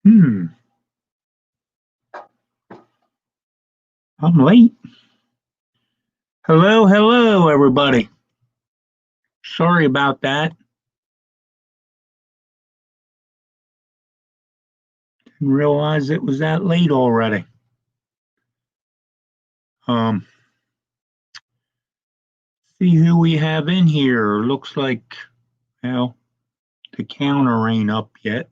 Hmm, I'm late. Hello, hello, everybody. Sorry about that. Didn't realize it was that late already. Um, see who we have in here. Looks like, well, the counter ain't up yet.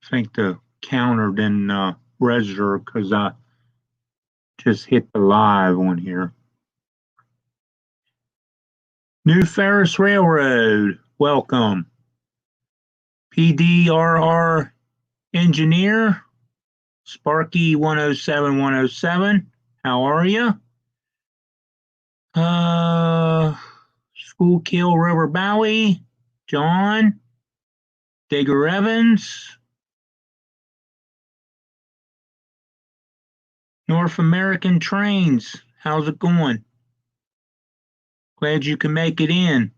I think the counter didn't register because I just hit the live on here. New Ferris Railroad, welcome. PDRR Engineer, Sparky 107107. How are you? Schuylkill River Bowie, John, Digger Evans, North American Trains. How's it going? Glad you can make it in.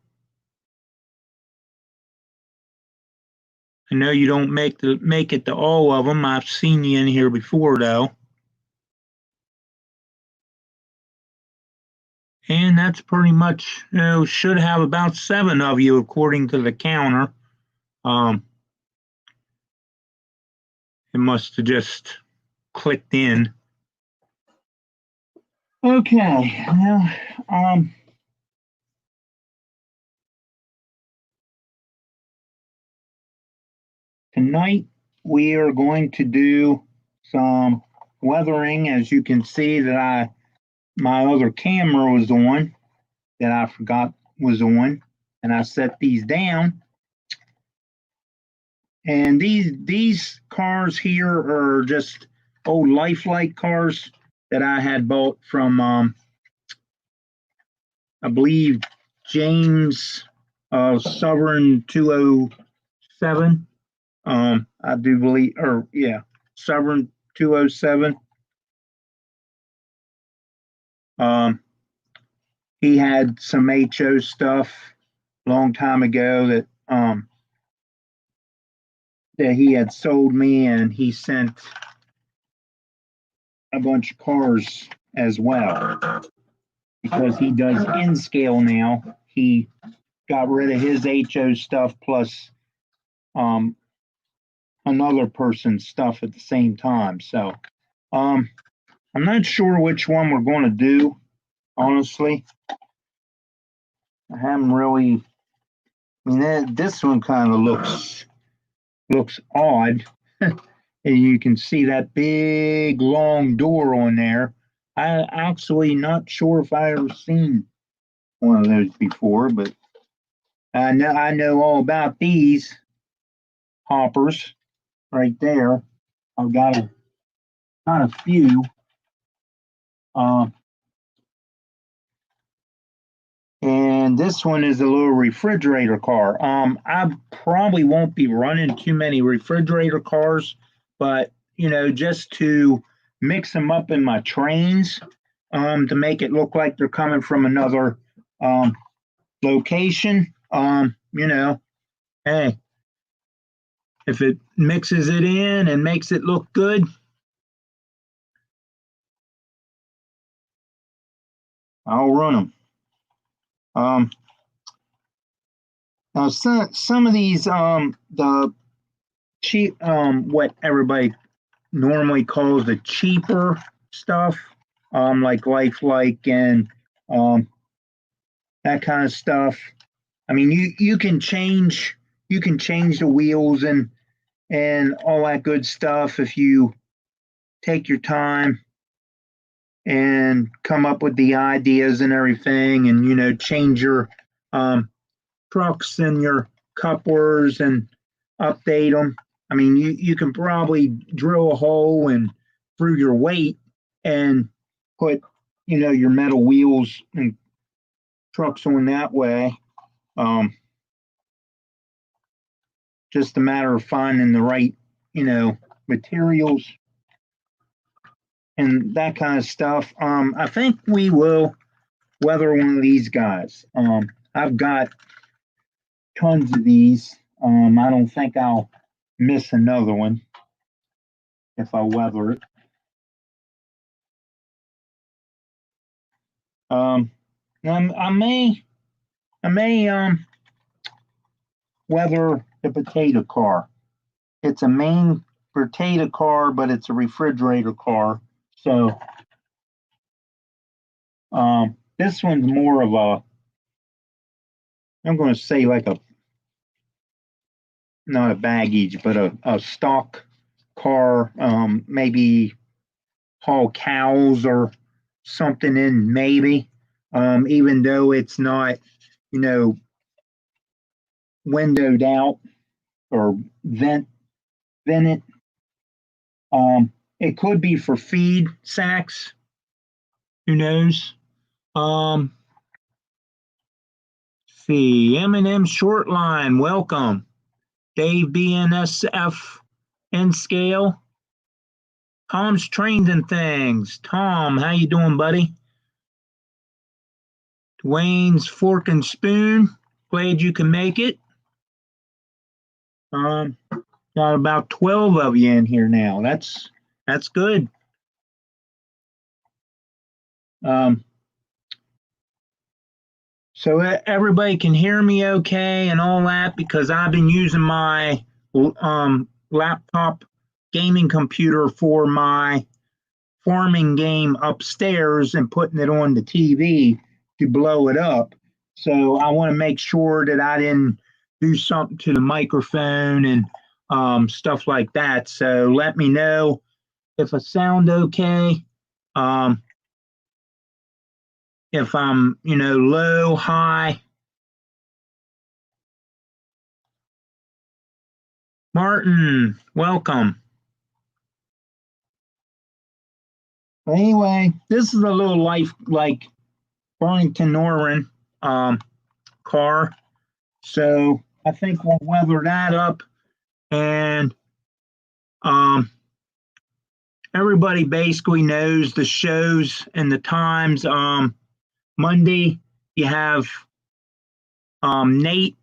I know you don't make it to all of them. I've seen you in here before though. And that's pretty much, should have about 7 of you according to the counter. Um, it must have just clicked in. Okay, well, tonight we are going to do some weathering. As you can see that my other camera was on that I forgot was on, and I set these down. And these cars here are just old Lifelike cars that I had bought from I believe James Sovereign 207. I do believe, or yeah, Sovereign 207. He had some HO stuff a long time ago that he had sold me, and he sent a bunch of cars as well because he does in scale now. He got rid of his HO stuff plus another person's stuff at the same time. So I'm not sure which one we're going to do, honestly. I haven't really. I mean, this one kind of looks odd. And you can see that big long door on there. I actually not sure if I ever seen one of those before, but I know all about these hoppers right there. I've got a few. Uh, and this one is a little refrigerator car. I probably won't be running too many refrigerator cars, but just to mix them up in my trains, to make it look like they're coming from another location. Hey, if it mixes it in and makes it look good, I'll run them. Now some of these the cheap what everybody normally calls the cheaper stuff, like Lifelike and that kind of stuff. I mean, you can change the wheels and all that good stuff if you take your time and come up with the ideas and everything, and change your trucks and your couplers and update them. I mean, you can probably drill a hole and through your weight and put your metal wheels and trucks on that way. Just a matter of finding the right materials and that kind of stuff. I think we will weather one of these guys. I've got tons of these. I don't think I'll miss another one if I weather it. I may weather the potato car. It's a main potato car, but it's a refrigerator car. So this one's more of a, I'm going to say like a, not a baggage, but a stock car, maybe haul cows or something in, maybe, even though it's not, windowed out or vented. It could be for feed sacks. Who knows? See, M&M Shortline, welcome. Dave BNSF N Scale. Tom's Trains and Things. Tom, how you doing, buddy? Dwayne's Fork and Spoon. Glad you can make it. Got about 12 of you in here now. That's good. So everybody can hear me okay and all that, because I've been using my laptop gaming computer for my farming game upstairs and putting it on the TV to blow it up. So I want to make sure that I didn't do something to the microphone and stuff like that. So let me know if I sound okay. If I'm, low, high. Martin, welcome. But anyway, this is a little life like Burlington Northern car. So I think we'll weather that up. And everybody basically knows the shows and the times. Monday, you have Nate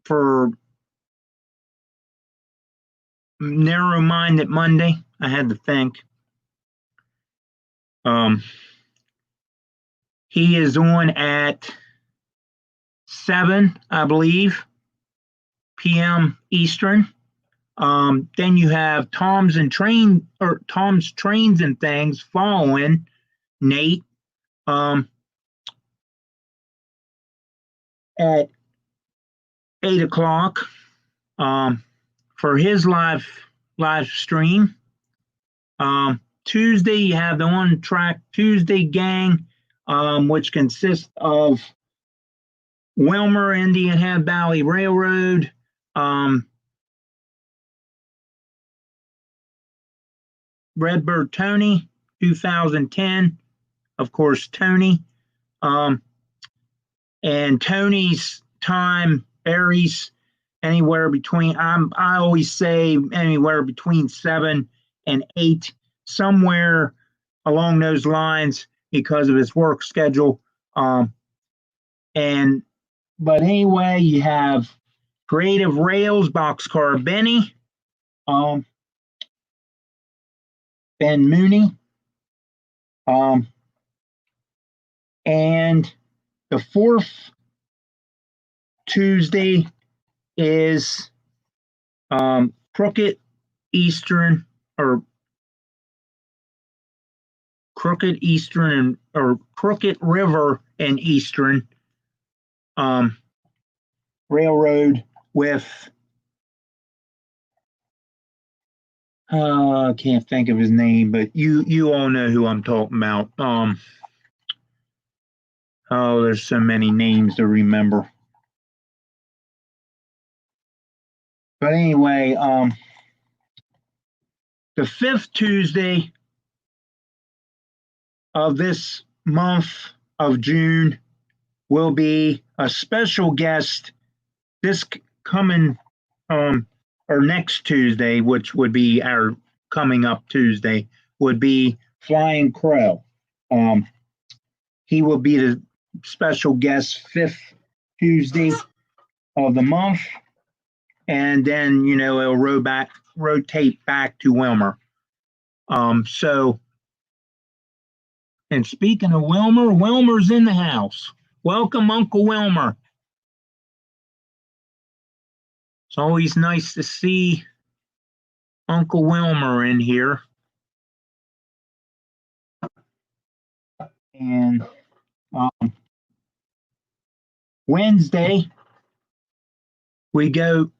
for Narrow-Minded Monday. I had to think. He is on at 7, I believe, p.m. Eastern. Then you have Tom's Trains and Things following Nate at 8 o'clock for his live stream. Tuesday, you have the On Track Tuesday gang, which consists of Wilmer, Indian Head Valley Railroad, Redbird Tony, 2010, of course, Tony. And Tony's time varies anywhere between, I always say anywhere between 7 and 8, somewhere along those lines because of his work schedule. But anyway, you have Creative Rails, Boxcar Benny, Ben Mooney, and the fourth Tuesday is Crooked Eastern or Crooked Eastern or Crooked River and Eastern Railroad with I can't think of his name, but you all know who I'm talking about. There's so many names to remember. But anyway, the fifth Tuesday of this month of June will be a special guest. This coming or next Tuesday, which would be our coming up Tuesday, would be Flying Crow. He will be the special guest fifth Tuesday of the month, and then it'll rotate back to Wilmer. So, and speaking of Wilmer, Wilmer's in the house. Welcome, Uncle Wilmer. It's always nice to see Uncle Wilmer in here. And Wednesday, we go.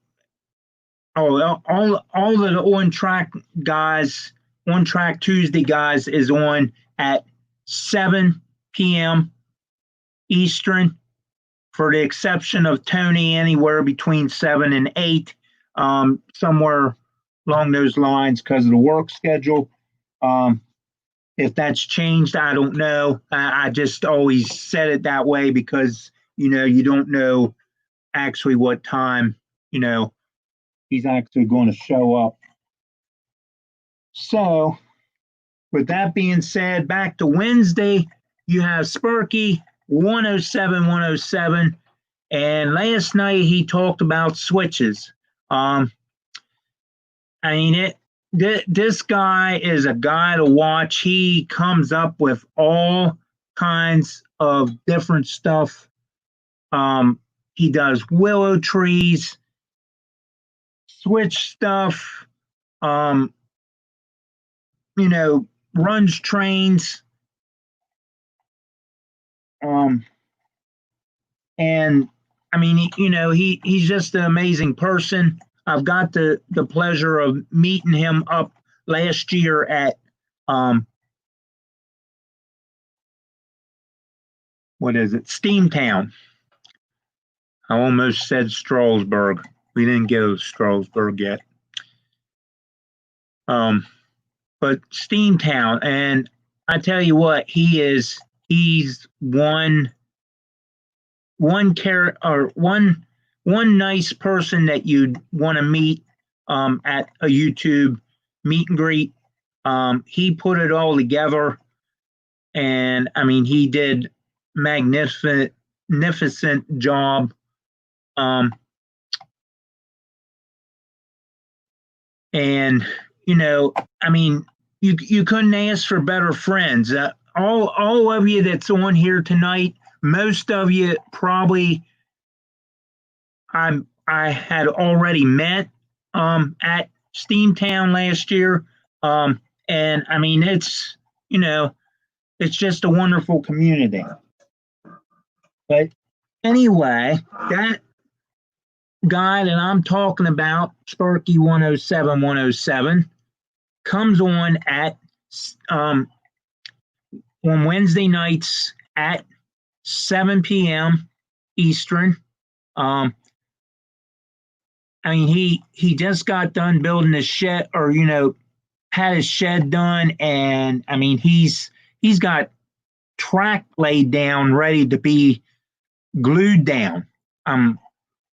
All the On Track guys, On Track Tuesday guys is on at 7 p.m. Eastern, for the exception of Tony, anywhere between 7 and 8, somewhere along those lines because of the work schedule. If that's changed, I don't know. I just always said it that way because, you don't know actually what time, he's actually going to show up. So, with that being said, back to Wednesday, you have Sparky 107 107, and last night he talked about switches. This guy is a guy to watch. He comes up with all kinds of different stuff. He does willow trees, switch stuff, runs trains, and he's just an amazing person. I've got the pleasure of meeting him up last year at Steamtown. I almost said Strasburg. We didn't get to Strasburg yet. But Steamtown, and I tell you what, he's one nice person that you'd want to meet at a YouTube meet and greet. He put it all together, and he did magnificent job. And you couldn't ask for better friends. All of you that's on here tonight, most of you probably I had already met at Steamtown last year. And it's just a wonderful community. But anyway, that guy that I'm talking about, Sparky 107 107, comes on at on Wednesday nights at 7 p.m. Eastern. He just got done building his shed, or had his shed done, and he's got track laid down, ready to be glued down.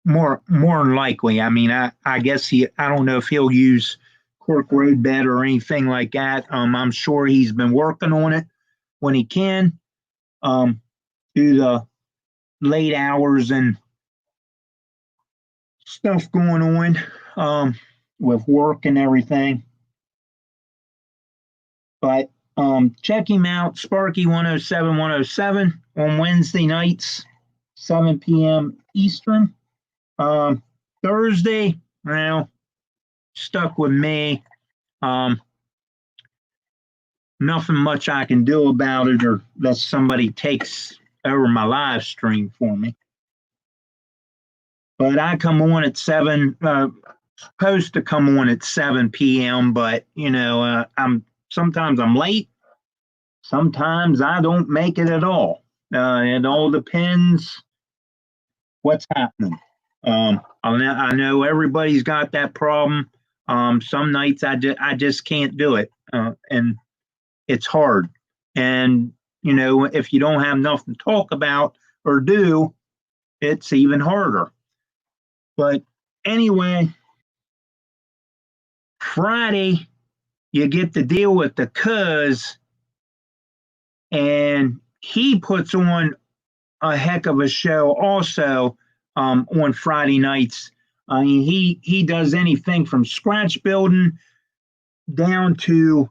More than likely. I guess I don't know if he'll use cork road bed or anything like that. I'm sure he's been working on it when he can, through the late hours and stuff going on with work and everything. But check him out, Sparky 107 107 on Wednesday nights, 7 p.m. Eastern. Thursday, well, stuck with me. Nothing much I can do about it, or unless somebody takes over my live stream for me. But I come on at 7, supposed to come on at 7 p.m., but sometimes I'm late, sometimes I don't make it at all. It all depends what's happening. I know everybody's got that problem. Some nights I just can't do it, and it's hard. And if you don't have nothing to talk about or do, it's even harder. But anyway, Friday you get to deal with the cuz, and he puts on a heck of a show also on Friday nights. I mean, he does anything from scratch building down to,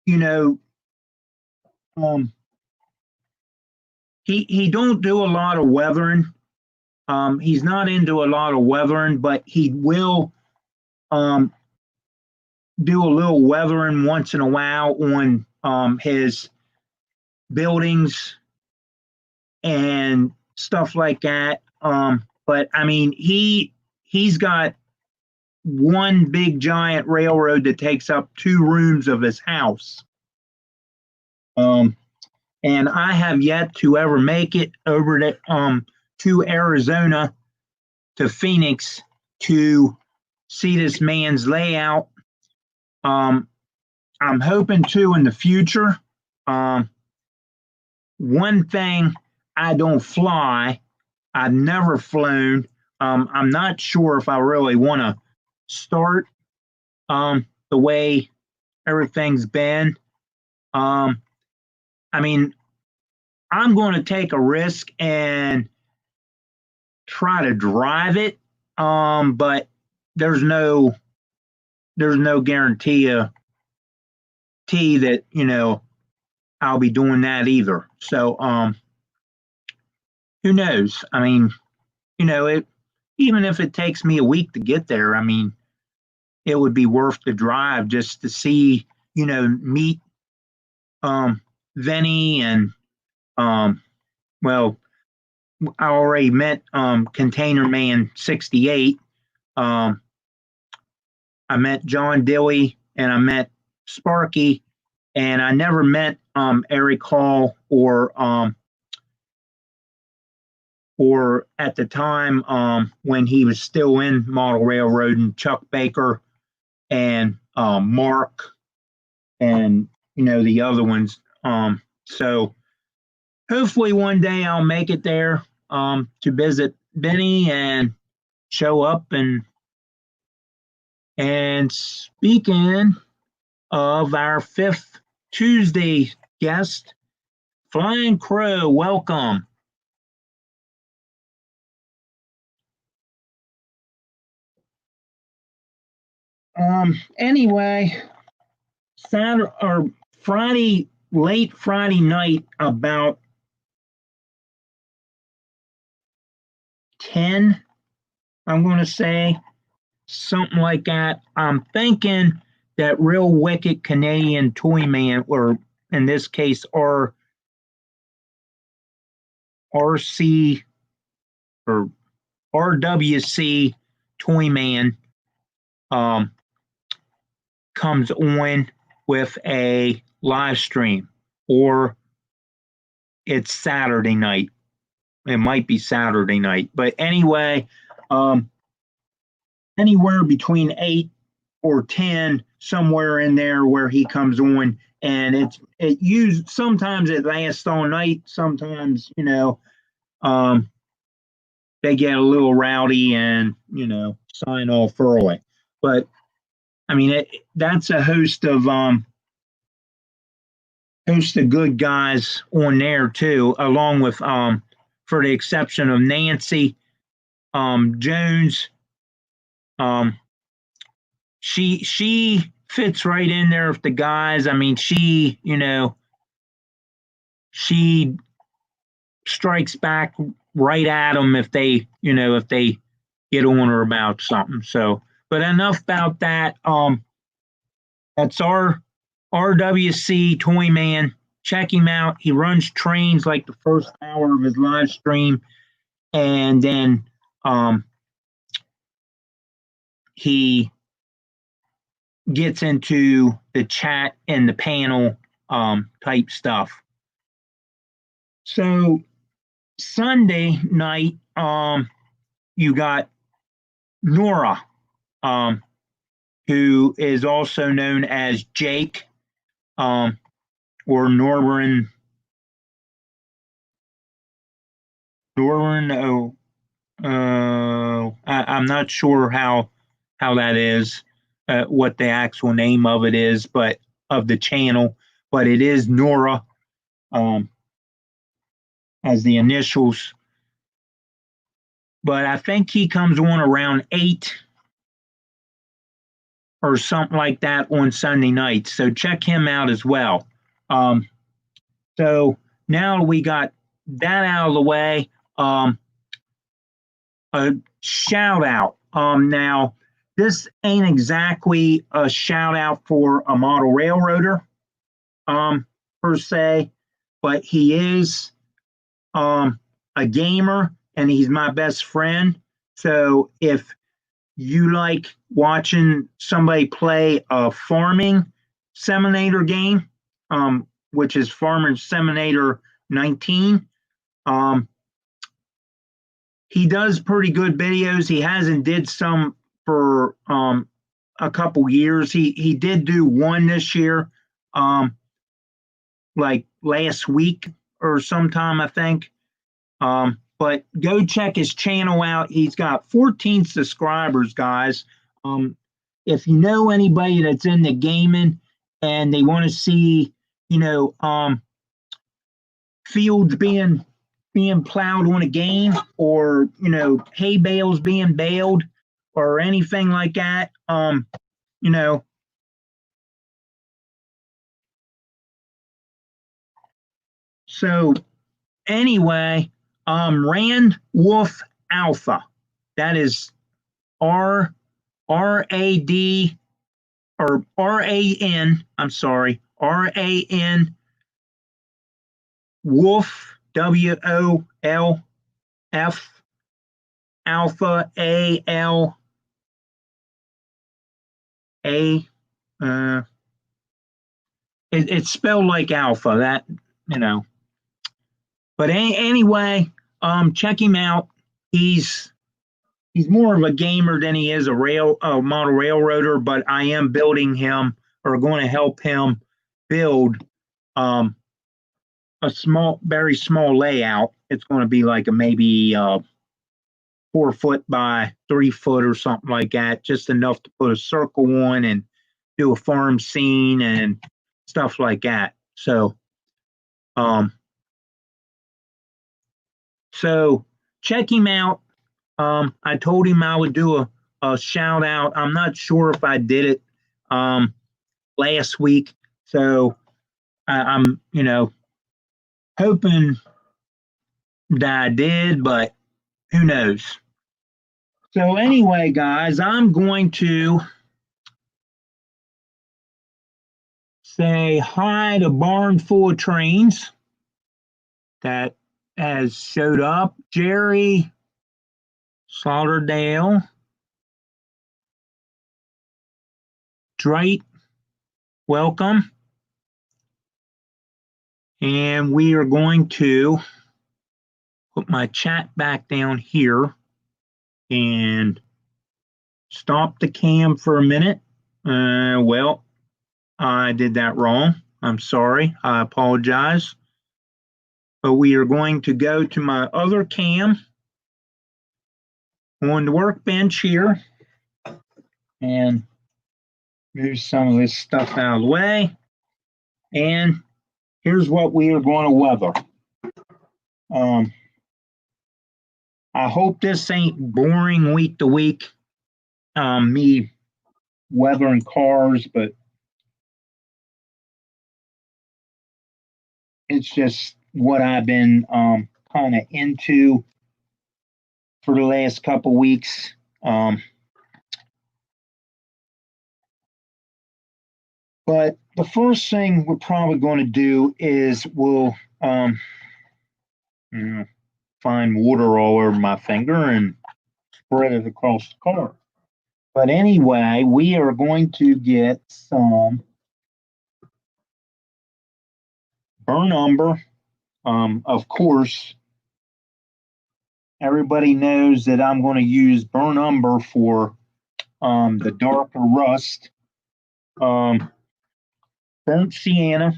you know, um, he don't do a lot of weathering. He's not into a lot of weathering, but he will um, do a little weathering once in a while on his buildings and stuff like that. But I mean, he's got one big giant railroad that takes up 2 rooms of his house. And I have yet to ever make it over to Arizona, to Phoenix, to see this man's layout. I'm hoping to in the future. One thing, I don't fly. I've never flown. I'm not sure if I really want to start the way everything's been. I mean, I'm going to take a risk and try to drive it, but there's no guarantee that I'll be doing that either. So who knows? I mean, even if it takes me a week to get there, I mean, it would be worth the drive just to see, meet Vinny and well, I already met Container Man 68. I met John Dilley and I met Sparky, and I never met Eric Hall or at the time when he was still in Model Railroad, and Chuck Baker and Mark and the other ones. So hopefully one day I'll make it there to visit Benny and show up. And speaking of our fifth Tuesday guest, Flying Crow, welcome. Anyway, Saturday or Friday, late Friday night, about 10, I'm going to say, something like that. I'm thinking that Real Wicked Canadian Toy Man, or in this case, RC or RWC Toy Man, comes on with a live stream, or it's Saturday night. It might be Saturday night, but anyway, anywhere between 8 or 10, somewhere in there where he comes on, and sometimes it lasts all night. Sometimes they get a little rowdy and sign off early. But I mean, that's a host of good guys on there too, along with for the exception of Nancy Jones. She fits right in there with the guys. I mean, she strikes back right at them if they get on her about something. So, but enough about that. That's our RWC Toy Man. Check him out. He runs trains like the first hour of his live stream, and then he gets into the chat and the panel type stuff. So Sunday night, you got Nora, who is also known as Jake, or Norburn. I'm not sure how that is, what the actual name of it is, but of the channel, but it is Nora. as the initials. But I think he comes on around 8 or something like that on Sunday nights. So check him out as well. So now we got that out of the way. A shout out. Now, this ain't exactly a shout out for a model railroader per se, but he is a gamer and he's my best friend. So if you like watching somebody play a farming Seminator game, which is Farming Seminator 19, he does pretty good videos. He hasn't did some for a couple years. He did do one this year, like last week or sometime, I think. But go check his channel out. He's got 14 subscribers, guys. If you know anybody that's into gaming and they want to see, fields being plowed on a game, or hay bales being baled or anything like that, so anyway, Rand Wolf Alpha, that is R A D or RAN, I'm sorry, RAN Wolf, WOLF Alpha, ALA. It's spelled like alpha, that, But anyway, check him out. He's more of a gamer than he is a model railroader, but I am building him, or going to help him build a very small layout. It's going to be like a maybe 4 foot by 3 foot or something like that, just enough to put a circle on and do a farm scene and stuff like that. So check him out. I told him I would do a shout out. I'm not sure if I did it last week, so I'm hoping that I did, but who knows. So anyway, guys, I'm going to say hi to Barn Full of Trains that has showed up. Jerry Slaughterdale, Drake, welcome. And we are going to put my chat back down here and stop the cam for a minute. Well, I did that wrong. I'm sorry. I apologize. But we are going to go to my other cam on the workbench here and move some of this stuff out of the way. And here's what we are going to weather. I hope this ain't boring week to week, me weathering cars, but it's just what I've been kind of into for the last couple weeks. But the first thing we're probably going to do is we'll find water all over my finger and spread it across the car. But anyway, we are going to get some burnt umber. Of course, everybody knows that I'm going to use burnt umber for the darker rust. Burnt sienna,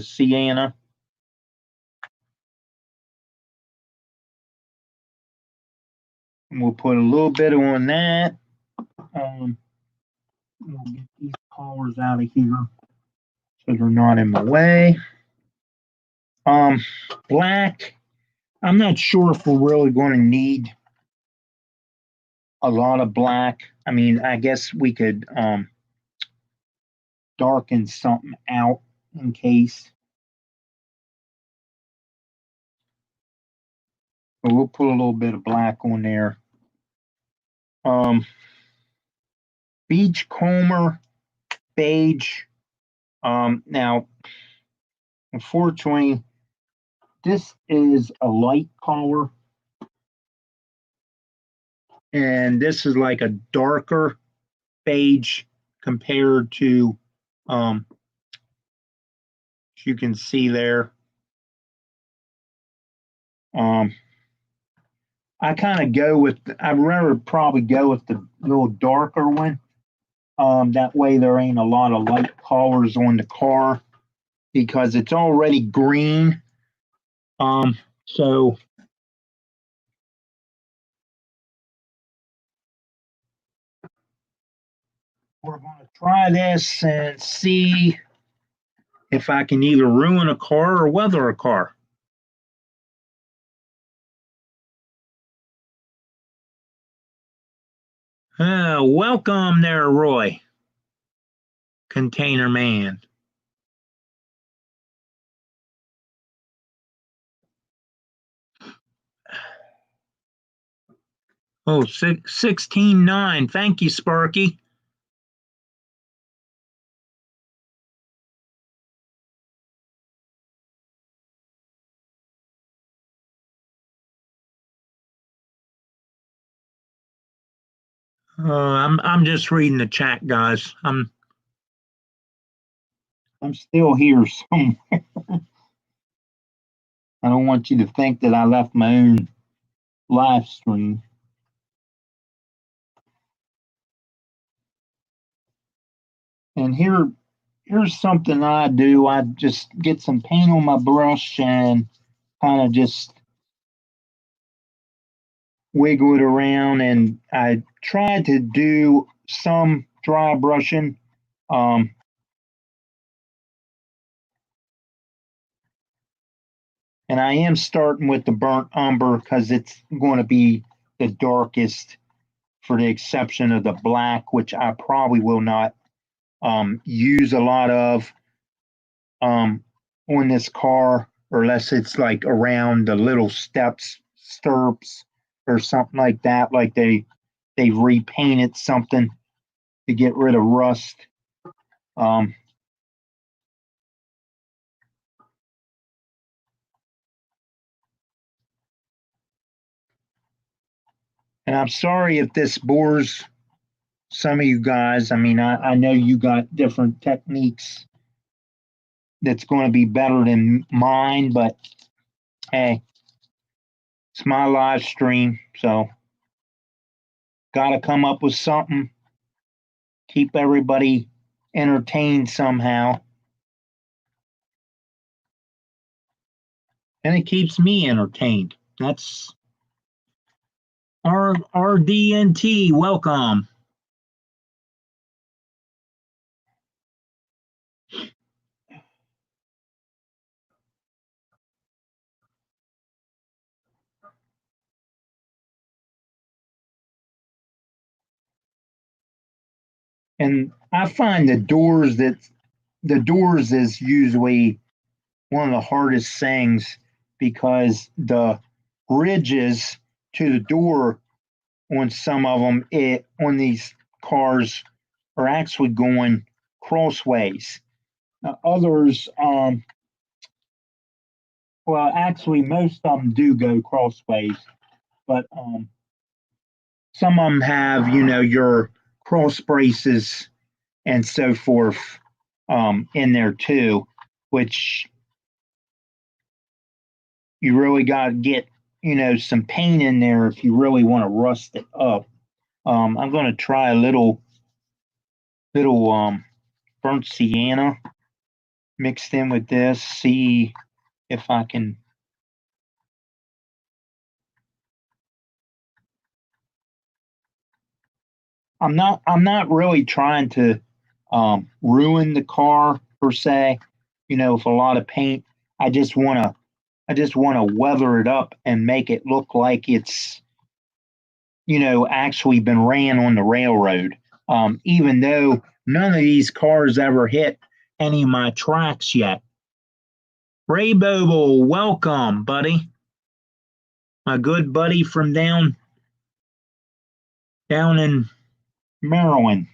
sienna. And we'll put a little bit on that. We'll get these collars out of here so they're not in my way. Black, I'm not sure if we're really going to need a lot of black. I mean, I guess we could darken something out in case. But we'll put a little bit of black on there. Beachcomber beige. Now, unfortunately, this is a light color, and this is like a darker beige compared to, as you can see there. I kind of go with, I'd rather probably go with the little darker one. That way there ain't a lot of light colors on the car because it's already green. So we're going to try this and see if I can either ruin a car or weather a car. Welcome there, Roy. Container Man. Oh, 16.9. Thank you, Sparky. I'm just reading the chat, guys. I'm still here somewhere. I don't want you to think that I left my own live stream. And here's something I do. I just get some paint on my brush and kind of just wiggle it around. And I try to do some dry brushing. And I am starting with the burnt umber because it's going to be the darkest, for the exception of the black, which I probably will not use a lot of on this car, or unless it's like around the little stirrups or something like that, like they've repainted something to get rid of rust. And I'm sorry if this bores some of you guys. I mean, I know you got different techniques that's going to be better than mine, but hey, it's my live stream, so got to come up with something, keep everybody entertained somehow. And it keeps me entertained. That's RDNT. Welcome. And I find the doors is usually one of the hardest things because the ridges to the door on some of them on these cars are actually going crossways. Others, well, actually, most of them do go crossways, but some of them have, your cross braces and so forth in there too, which you really got to get, some paint in there if you really want to rust it up. I'm going to try a little burnt sienna mixed in with this, see if I can. I'm not really trying to ruin the car per se, with a lot of paint. I just want to weather it up and make it look like it's, actually been ran on the railroad. Even though none of these cars ever hit any of my tracks yet. Ray Boble, welcome, buddy. My good buddy from down in Maryland.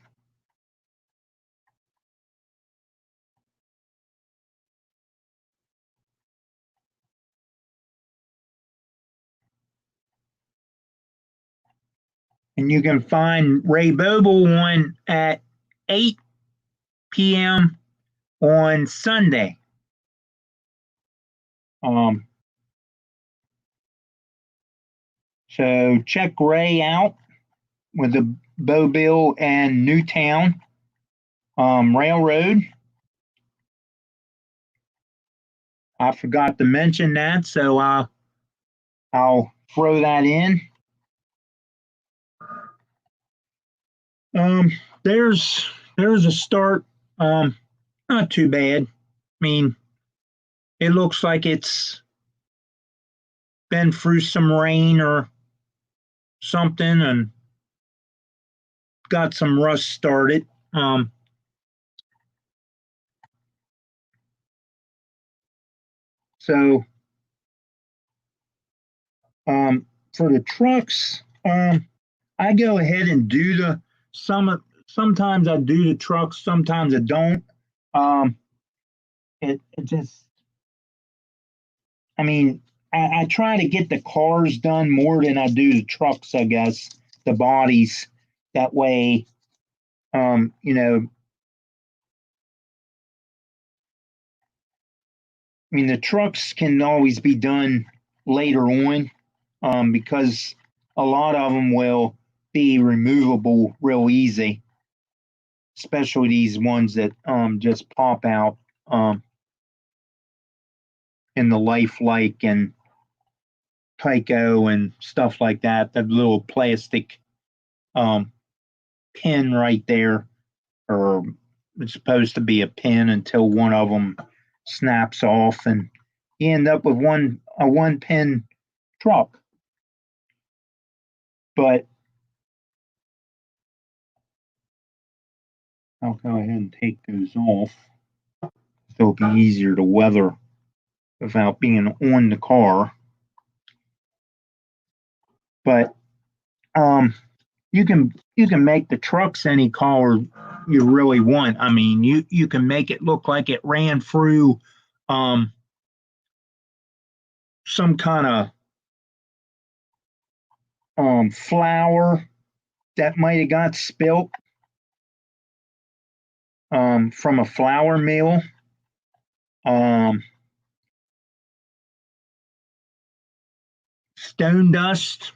And you can find Ray Boble on at 8 p.m. on Sunday. So check Ray out with the Mobile and Newtown Railroad. I forgot to mention that, so I'll throw that in. There's a start. Not too bad. I mean, it looks like it's been through some rain or something and got some rust started. So for the trucks, I go ahead and do sometimes I do the trucks, sometimes I don't. It just, I mean, I try to get the cars done more than I do the trucks, I guess, the bodies. That way, I mean, the trucks can always be done later on, because a lot of them will be removable real easy, especially these ones that just pop out in the Lifelike and Tyco and stuff like that. The little plastic pin right there, or it's supposed to be a pin until one of them snaps off, and you end up with a one pin truck. But I'll go ahead and take those off. It'll be easier to weather without being on the car. But you can make the trucks any color you really want. I mean, you can make it look like it ran through some kind of flour that might have got spilt from a flour mill. Stone dust.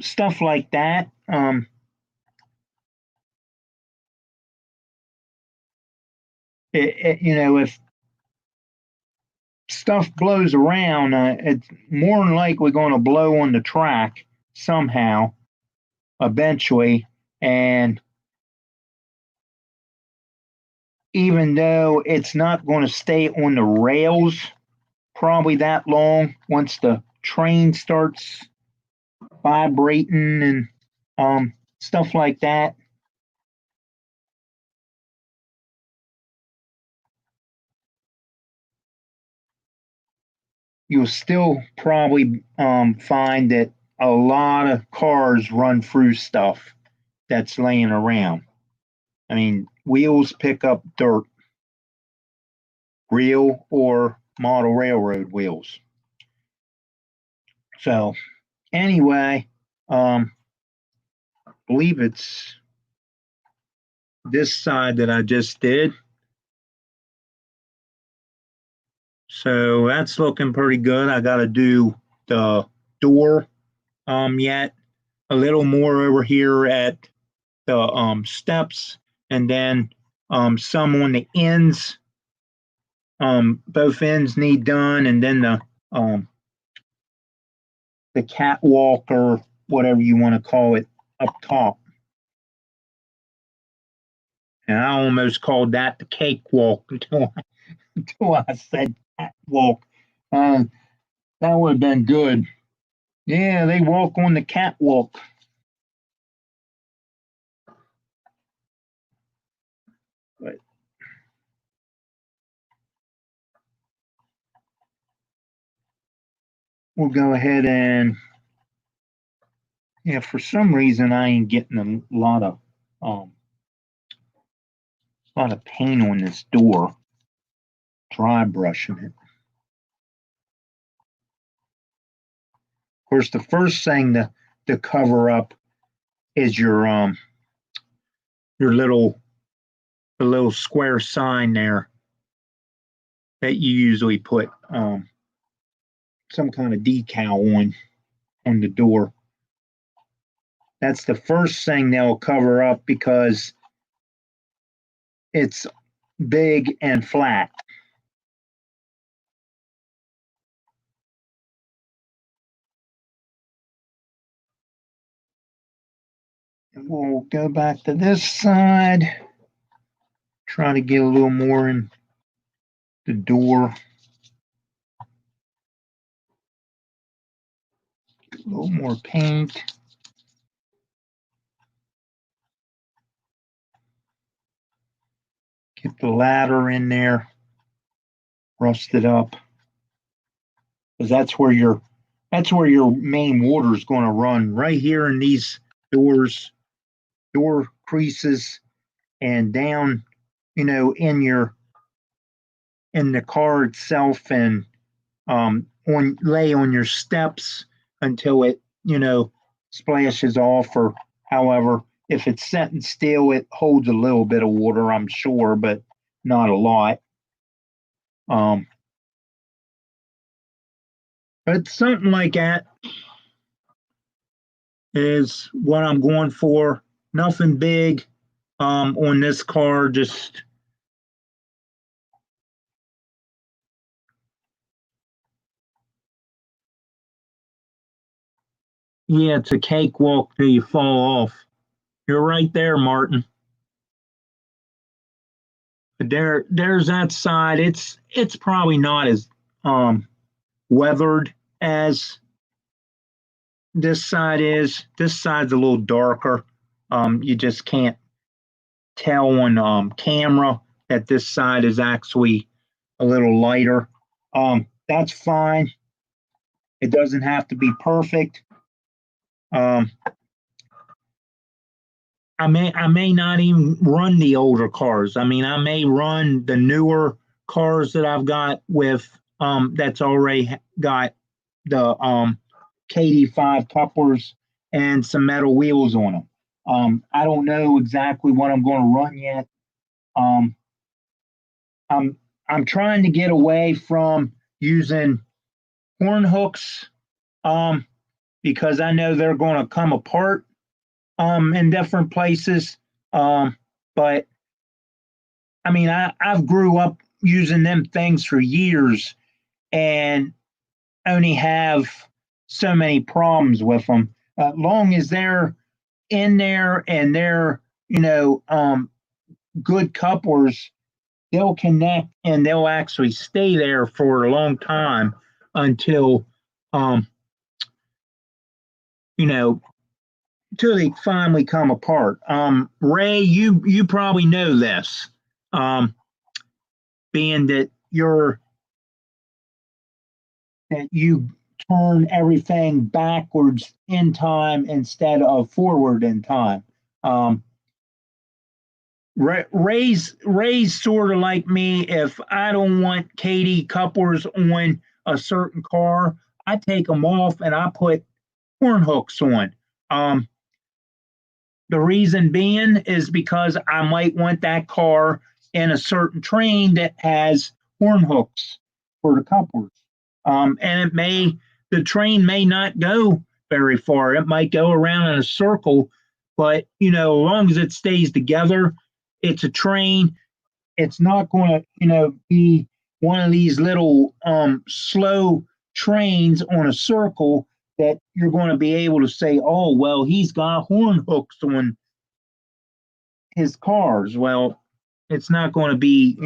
Stuff like that. If stuff blows around, it's more than likely going to blow on the track somehow, eventually. And even though it's not going to stay on the rails probably that long, once the train starts vibrating and stuff like that, you'll still probably find that a lot of cars run through stuff that's laying around. I mean, wheels pick up dirt, real or model railroad wheels. So, anyway, I believe it's this side that I just did. So that's looking pretty good. I got to do the door yet. A little more over here at the steps, and then some on the ends. Both ends need done, and then the catwalk or whatever you want to call it up top. And I almost called that the cakewalk until I said catwalk. Uh, that would have been good. Yeah, they walk on the catwalk. But we'll go ahead and, yeah, for some reason I ain't getting a lot of paint on this door. Dry brushing it. Of course, the first thing to cover up is your little the little square sign there that you usually put some kind of decal on the door. That's the first thing they'll cover up because it's big and flat. And we'll go back to this side, try to get a little more in the door. A little more paint. Get the ladder in there, rust it up, because that's where your main water is going to run, right here in these door creases, and down, in the car itself, and lay on your steps until it splashes off, or however. If it's setting still, it holds a little bit of water, I'm sure, but not a lot. But something like that is what I'm going for. Nothing big on this car, just yeah, it's a cakewalk till you fall off. You're right there, Martin. But there's that side. It's probably not as weathered as this side is. This side's a little darker. You just can't tell on camera that this side is actually a little lighter. That's fine. It doesn't have to be perfect. I may not even run the older cars. I mean, I may run the newer cars that I've got with that's already got the KD5 couplers and some metal wheels on them. I don't know exactly what I'm going to run yet. Um, I'm trying to get away from using horn hooks because I know they're going to come apart in different places. But I mean, I've grew up using them things for years and only have so many problems with them. Long as they're in there and they're, good couplers, they'll connect and they'll actually stay there for a long time until, um, you know, till they finally come apart. Ray, you probably know this, being that you turn everything backwards in time instead of forward in time. Ray's sort of like me. If I don't want KD couplers on a certain car, I take them off and I put horn hooks on. The reason being is because I might want that car in a certain train that has horn hooks for the couplers. And the train may not go very far. It might go around in a circle, but as long as it stays together, it's a train. It's not going to, be one of these little slow trains on a circle that you're going to be able to say, oh, well, he's got horn hooks his cars. Well, it's not going to be,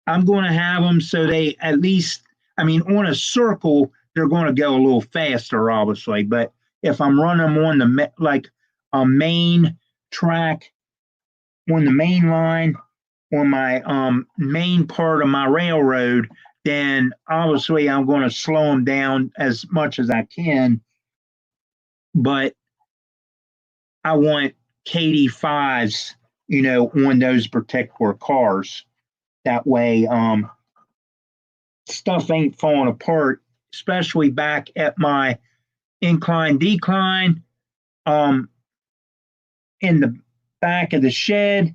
I'm going to have them so they at least, I mean, on a circle, they're going to go a little faster, obviously. But if I'm running them on the like a main track on the main line on my main part of my railroad, then obviously I'm going to slow them down as much as I can. But I want KD5s, on those particular cars. That way, stuff ain't falling apart, especially back at my incline decline, in the back of the shed,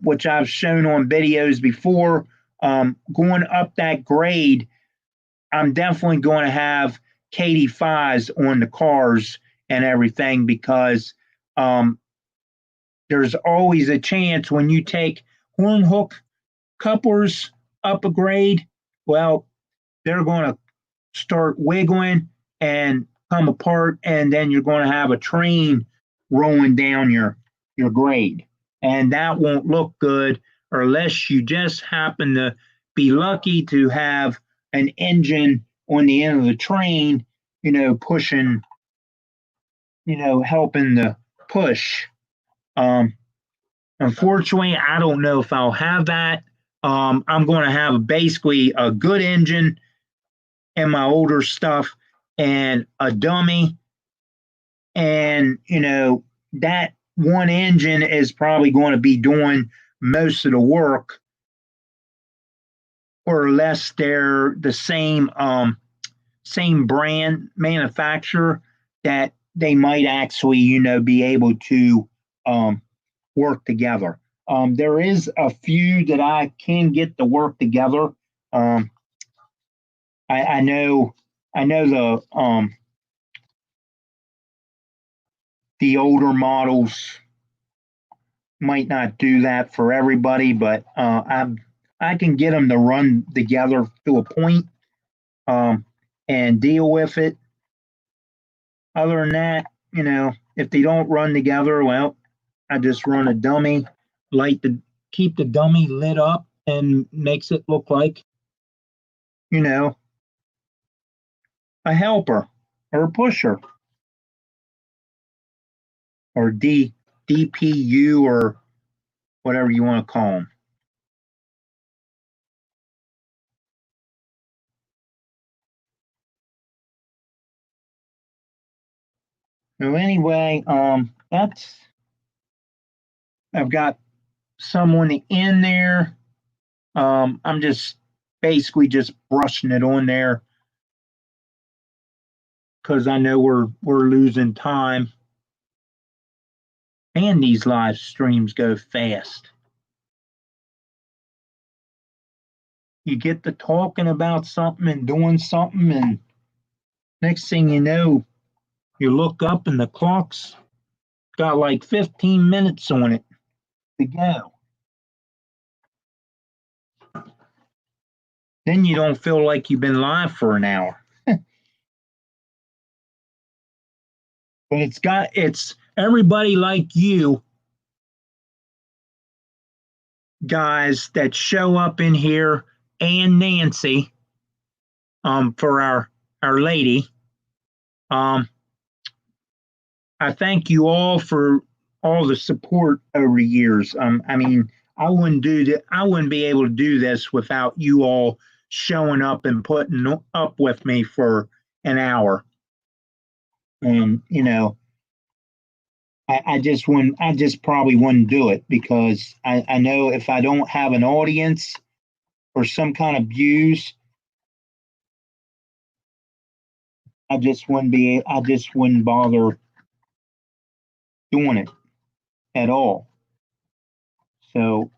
which I've shown on videos before. Going up that grade, I'm definitely going to have KD5s on the cars and everything because there's always a chance when you take horn hook couplers up a grade, well, they're going to start wiggling and come apart, and then you're going to have a train rolling down your grade. And that won't look good unless you just happen to be lucky to have an engine on the end of the train, pushing, helping the push. Unfortunately, I don't know if I'll have that. I'm going to have basically a good engine in my older stuff and a dummy. And, that one engine is probably going to be doing most of the work, or unless they're the same brand manufacturer, that they might actually, be able to work together. There is a few that I can get to work together. I know the older models might not do that for everybody, but I can get them to run together to a point, and deal with it. Other than that, if they don't run together, well, I just run a dummy, keep the dummy lit up and makes it look like, a helper or a pusher or DPU or whatever you want to call them. So anyway, I've got some on the end there. I'm just basically just brushing it on there because I know we're losing time. And these live streams go fast. You get to talking about something and doing something, and next thing you know, you look up and the clock's got like 15 minutes on it to go. Then you don't feel like you've been live for an hour. But it's everybody like you guys that show up in here, and Nancy, for our lady. I thank you all for all the support over the years. I mean, I wouldn't be able to do this without you all showing up and putting up with me for an hour. And I just probably wouldn't do it because I know if I don't have an audience or some kind of views, I just wouldn't bother doing it at all. So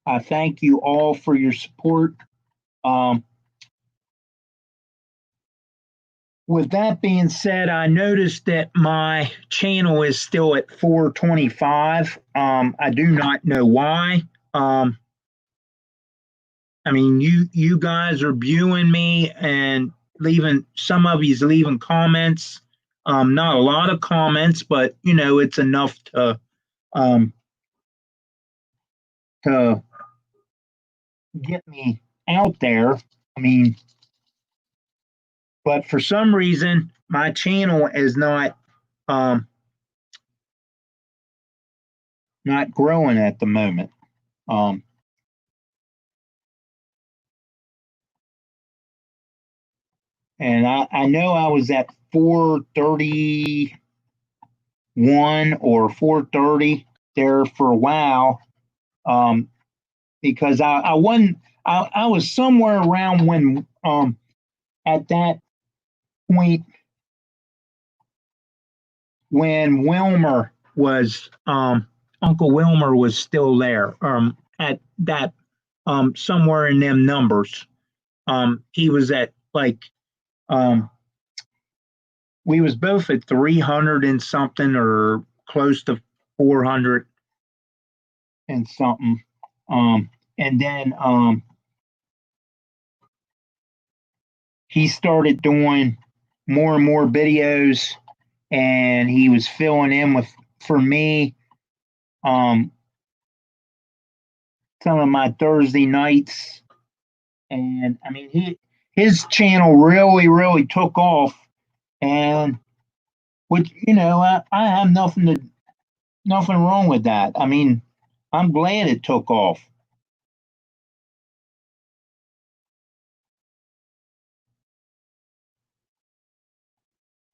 I thank you all for your support. With that being said, I noticed that my channel is still at 425. I do not know why. I mean, you guys are viewing me and some of you's leaving comments. Not a lot of comments, but you know, it's enough um, to get me out there. I mean, but for some reason, my channel is not growing at the moment. Um, and I know I was at 431 or 430 there for a while, because I wasn't I was somewhere around when at that point when Wilmer was Uncle Wilmer was still there, at that somewhere in them numbers. He was at like we was both at 300 and something or close to 400 and something. And then he started doing more and more videos, and he was filling in with for me some of my Thursday nights. And I mean, his channel really took off, and which you know I have nothing wrong with that. I mean, I'm glad it took off.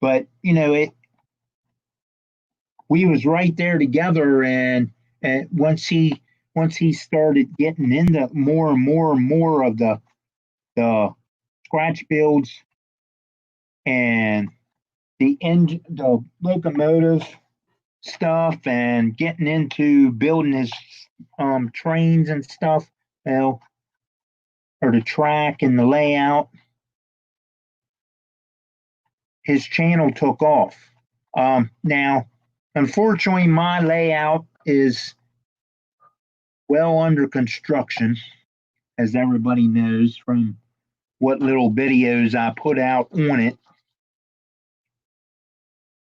But you know, we was right there together, and once he started getting into more and more of the scratch builds and the locomotive stuff and getting into building his trains and stuff, well, or the track and the layout, his channel took off. Now, unfortunately, my layout is well under construction, as everybody knows from what little videos I put out on it.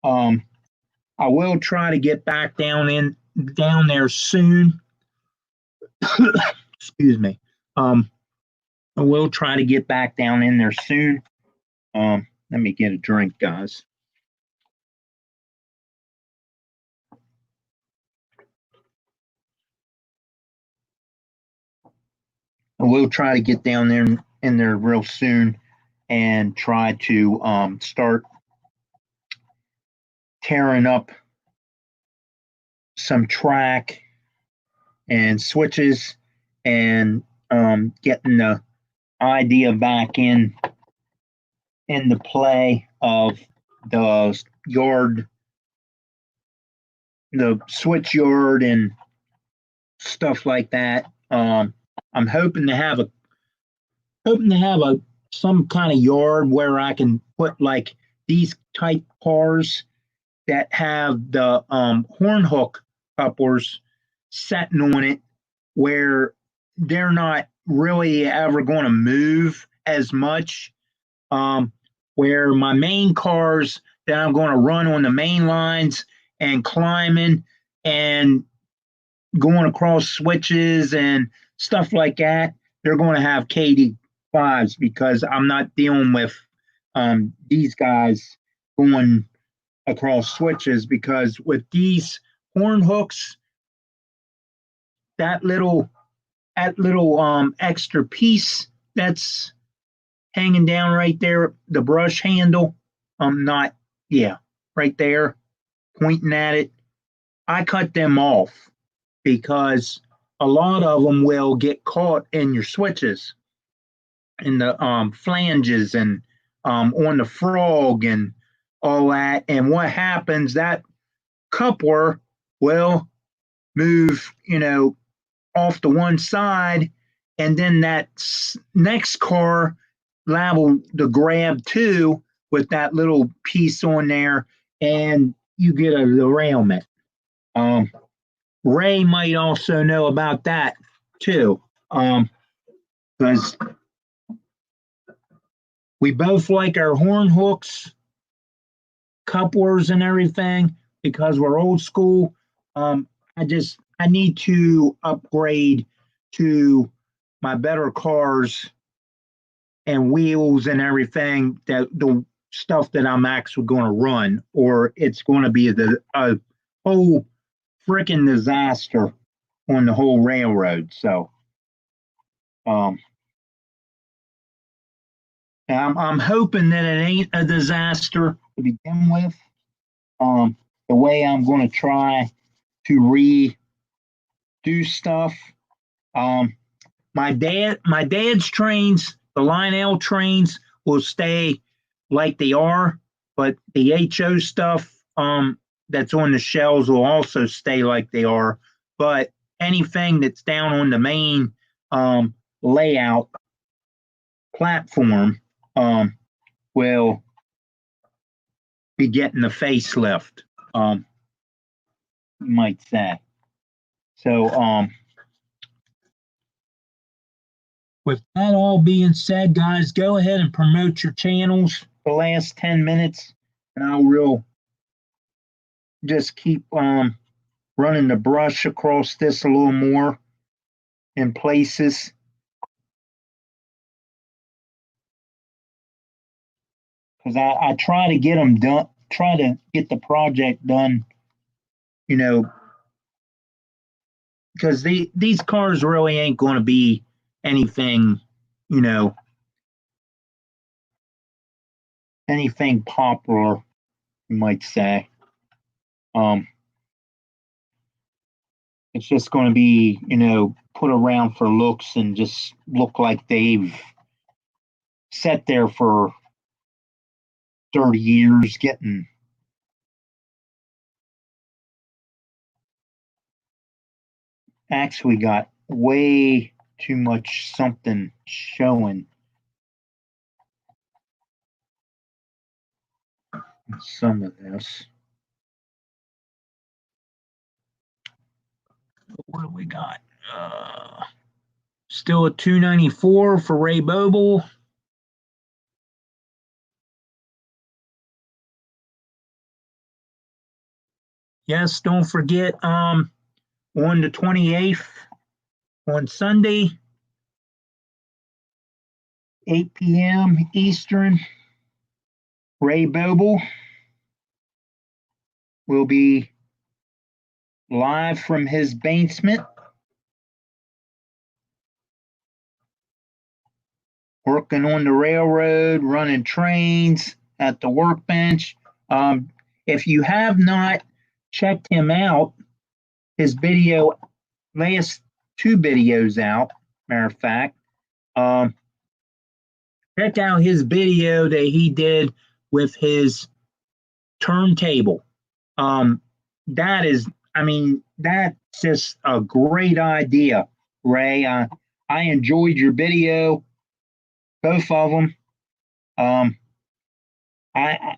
I will try to get back down there soon. Excuse me. I will try to get back down in there soon. Let me get a drink, guys. I will try to get down there in there real soon and try to start tearing up some track and switches and getting the idea back in the play of the yard, the switch yard and stuff like that. I'm hoping to have a some kind of yard where I can put like these type cars that have the horn hook couplers setting on it, where they're not really ever going to move as much. Where my main cars that I'm going to run on the main lines and climbing and going across switches and stuff like that, they're going to have KD5s, because I'm not dealing with these guys going across switches, because with these horn hooks, that little extra piece that's hanging down right there, the brush handle, not yeah, right there, pointing at it, I cut them off, because a lot of them will get caught in your switches, in the flanges and on the frog and all that. And what happens, that coupler will move, you know, off to one side, and then that next car liable to grab too with that little piece on there, and you get a derailment. Ray might also know about that too, because we both like our horn hooks, couplers and everything because we're old school. I need to upgrade to my better cars and wheels and everything, that the stuff that I'm actually going to run, or it's going to be a whole freaking disaster on the whole railroad. So um, I'm hoping that it ain't a disaster to begin with. The way I'm going to try to redo stuff. Um, my dad's trains, the Lionel trains, will stay like they are, but the HO stuff that's on the shells will also stay like they are. But anything that's down on the main layout platform will be getting a facelift, you might say. So with that all being said, guys, go ahead and promote your channels the last 10 minutes, and I will just keep running the brush across this a little more in places. Because I try to get them done, try to get the project done, you know, because these cars really ain't going to be anything, you know, anything popular, you might say. It's just going to be, you know, put around for looks and just look like they've sat there for 30 years getting actually got way too much something showing in some of this. What do we got? Still a 294 for Ray Boble. Yes, don't forget on the 28th on Sunday, 8 p.m. Eastern, Ray Boble will be live from his basement, working on the railroad, running trains at the workbench. If you have not checked him out, his video, last two videos out, matter of fact, check out his video that he did with his turntable. That is, I mean, that's just a great idea, Ray. I enjoyed your video, both of them.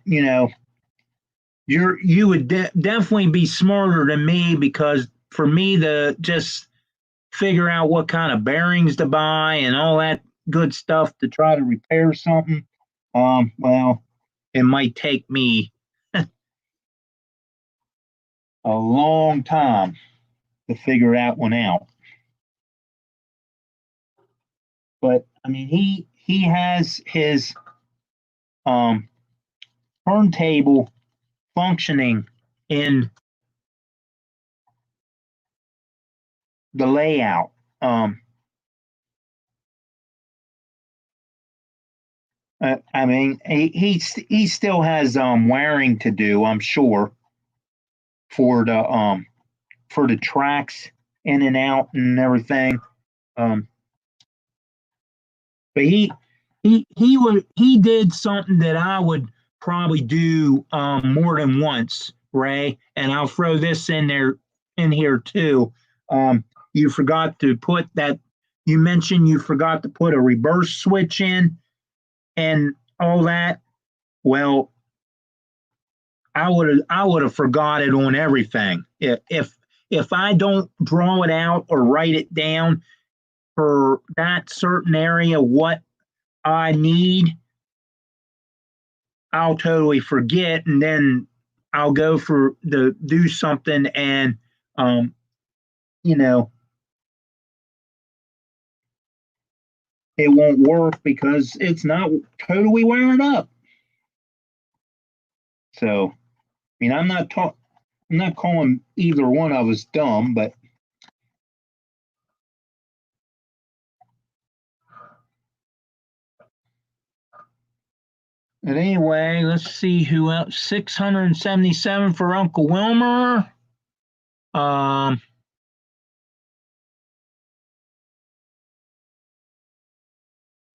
You know, you would definitely be smarter than me, because for me to just figure out what kind of bearings to buy and all that good stuff to try to repair something, well, it might take me a long time to figure that one out. But I mean, he has his turntable functioning in the layout. I mean, he still has wiring to do, I'm sure, for the tracks in and out and everything. But he did something that I would probably do more than once, Ray. And I'll throw this in here too. You forgot to put that. You mentioned you forgot to put a reverse switch in and all that. Well, I would have forgot it on everything. If I don't draw it out or write it down for that certain area what I need, I'll totally forget, and then I'll go for the do something, and you know, it won't work because it's not totally wearing up. So, I mean, I'm not calling either one of us dumb, but anyway, let's see who else. 677 for Uncle Wilmer.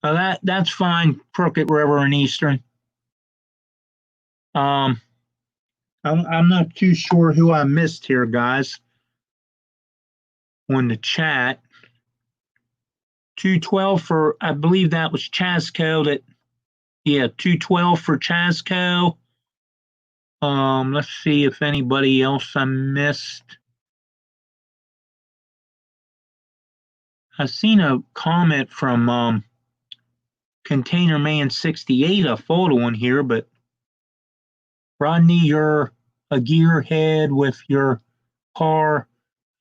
That's fine. Crooked River and Eastern. I'm not too sure who I missed here, guys. On the chat, 212 for, I believe that was Chasco. 212 for Chasco. Let's see if anybody else I missed. I seen a comment from Container Man 68, a photo on here, but Rodney, you're a gearhead with your car.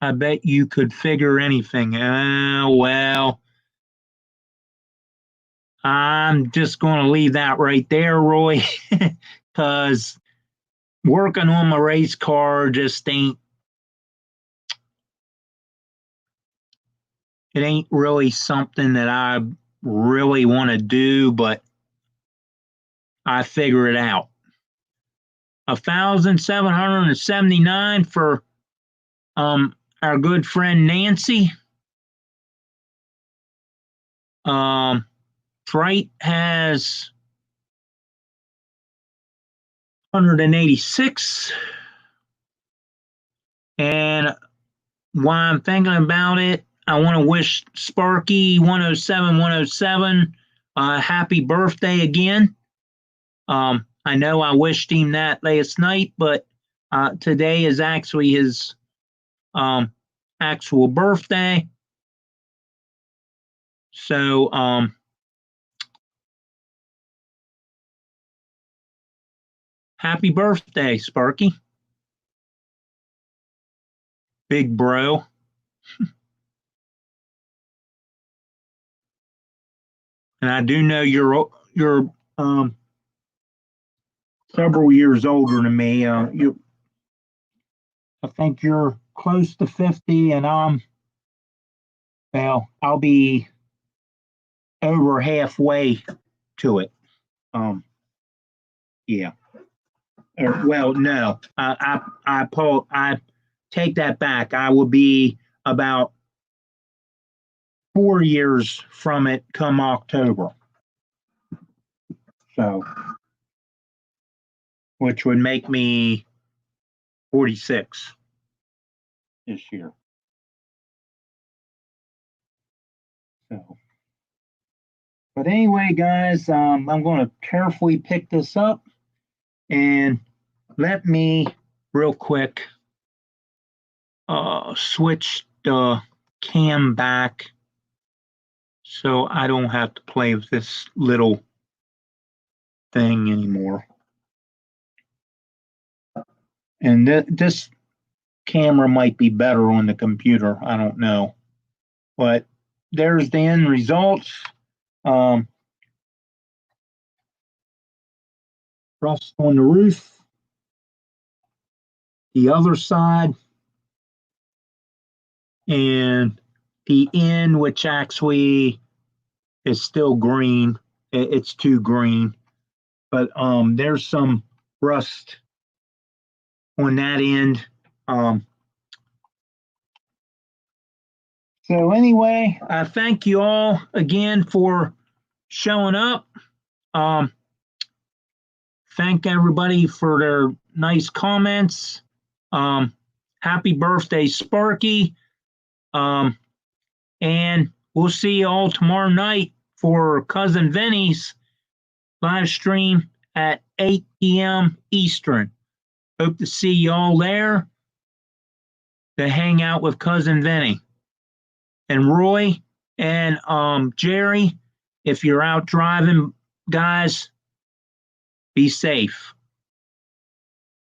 I bet you could figure anything. Well, I'm just going to leave that right there, Roy, because working on my race car just ain't really something that I really want to do, but I figure it out. 1,779 for our good friend Nancy. Fright has 186. And while I'm thinking about it, I want to wish Sparky 107 happy birthday again. I know I wished him that last night, but today is actually his actual birthday. So happy birthday, Sparky. Big bro. And I do know you're several years older than me. I think you're close to 50, and I'll be over halfway to it. Yeah. Well, no, I take that back. I will be about 4 years from it come October. So, which would make me 46 this year. So, but anyway, guys, I'm going to carefully pick this up, and let me real quick switch the cam back so I don't have to play with this little thing anymore. And this camera might be better on the computer. I don't know. But there's the end results. Rust on the roof. The other side. And the end, which actually is still green. It's too green. But there's some rust on that end. So anyway, I thank you all again for showing up. Thank everybody for their nice comments. Happy birthday, Sparky. And we'll see you all tomorrow night for Cousin Vinny's live stream at 8 p.m. Eastern. Hope to see you all there to hang out with Cousin Vinny. And Roy and Jerry, if you're out driving, guys, Be safe.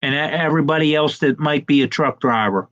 And everybody else that might be a truck driver.